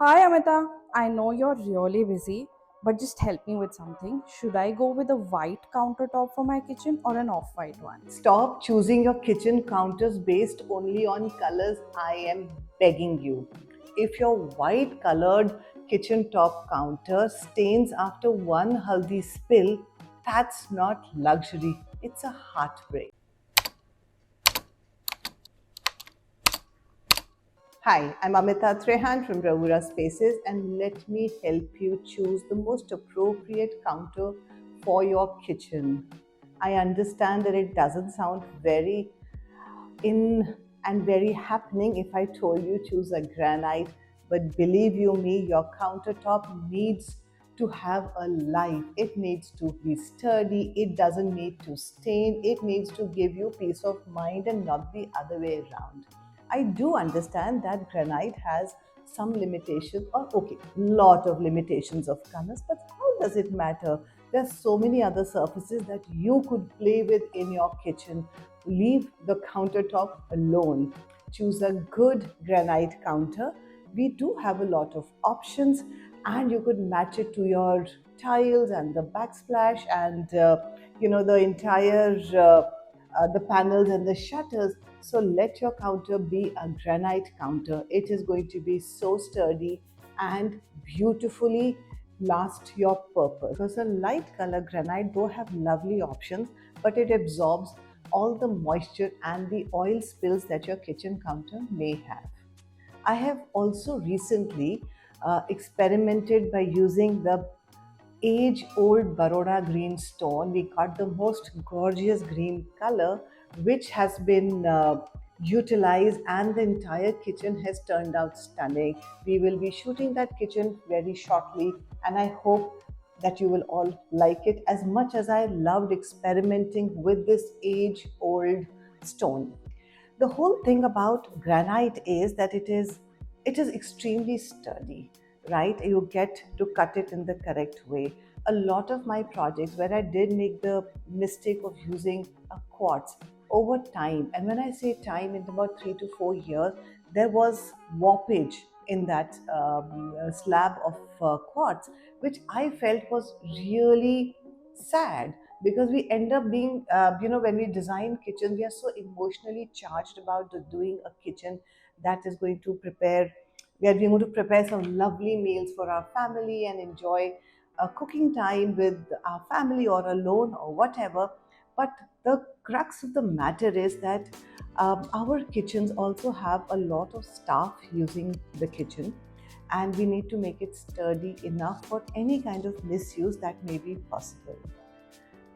Hi Amita, I know you're really busy, but just help me with something. Should I go with a white countertop for my kitchen or an off white one? Stop choosing your kitchen counters based only on colors. I am begging you. If your white colored kitchen top counter stains after one haldi spill, that's not luxury, it's a heartbreak. Hi, I'm Amita Trehan from Bravura Spaces, and let me help you choose the most appropriate counter for your kitchen. I understand that it doesn't sound very in and very happening if I told you choose a granite, but believe you me, your countertop needs to have a life. It needs to be sturdy, it doesn't need to stain, it needs to give you peace of mind and not the other way around. I do understand that granite has some limitations, or okay, lot of limitations of colors, but how does it matter? There's so many other surfaces that you could play with in your kitchen. Leave the countertop alone. Choose a good granite counter. We do have a lot of options, and you could match it to your tiles and the backsplash and the entire the panels and the shutters. So let your counter be a granite counter. It is going to be so sturdy and beautifully last your purpose. Because a light color granite do have lovely options, but it absorbs all the moisture and the oil spills that your kitchen counter may have. I have also recently experimented by using the age old Baroda green stone. We got the most gorgeous green color, which has been utilized, and the entire kitchen has turned out stunning. We will be shooting that kitchen very shortly, and I hope that you will all like it as much as I loved experimenting with this age old stone. The whole thing about granite is that it is extremely sturdy, right? You get to cut it in the correct way. A lot of my projects where I did make the mistake of using a quartz over time, and when I say time, in about 3 to 4 years, there was warpage in that slab of quartz, which I felt was really sad, because we end up being when we design kitchens, we are so emotionally charged about doing a kitchen that is going to prepare we are going to prepare some lovely meals for our family and enjoy a cooking time with our family or alone or whatever. But the crux of the matter is that our kitchens also have a lot of staff using the kitchen, and we need to make it sturdy enough for any kind of misuse that may be possible.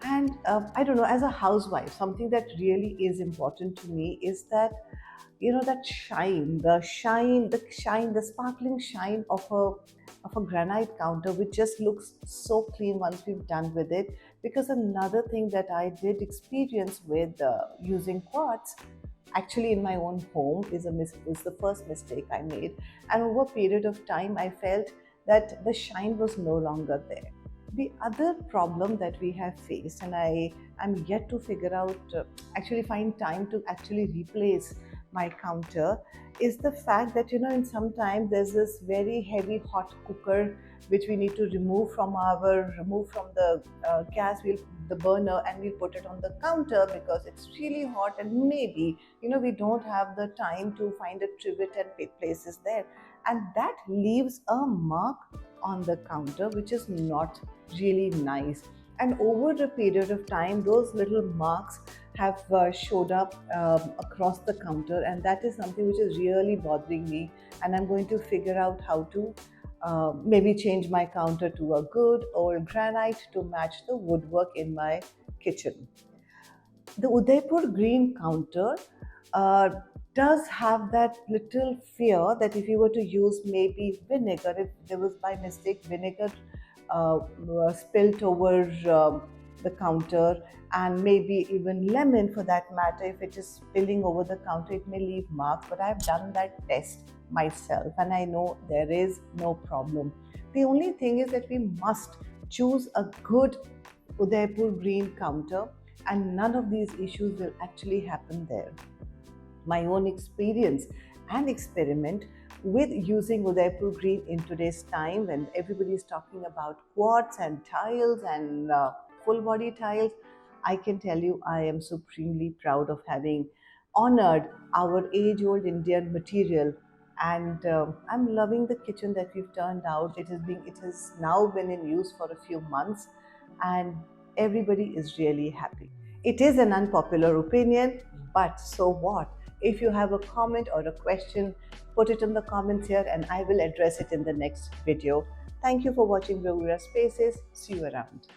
And I don't know, as a housewife, something that really is important to me is that, that shine, the sparkling shine of a granite counter, which just looks so clean once we've done with it. Because another thing that I did experience with using quartz, actually in my own home, is the first mistake I made, and over a period of time, I felt that the shine was no longer there. The other problem that we have faced, and I am yet to figure out, actually find time to actually replace my counter, is the fact that, in sometimes there's this very heavy hot cooker which we need to remove from the gas wheel, the burner, and we'll put it on the counter because it's really hot, and maybe, we don't have the time to find a trivet and places there, and that leaves a mark on the counter, which is not really nice. And over a period of time, those little marks have showed up across the counter, and that is something which is really bothering me. And I'm going to figure out how to maybe change my counter to a good old granite to match the woodwork in my kitchen. The Udaipur green counter uh, does have that little fear that if you were to use maybe vinegar, if there was by mistake vinegar spilt over the counter, and maybe even lemon for that matter, if it is spilling over the counter, it may leave marks. But I've done that test myself, and I know there is no problem. The only thing is that we must choose a good Udaipur green counter, and none of these issues will actually happen there. My own experience and experiment with using Udaipur green in today's time when everybody is talking about quartz and tiles and full body tiles. I can tell you I am supremely proud of having honored our age old Indian material, and I'm loving the kitchen that we've turned out. It has now been in use for a few months, and everybody is really happy. It is an unpopular opinion, but so what? If you have a comment or a question, put it in the comments here and I will address it in the next video. Thank you for watching Bravura Spaces. See you around.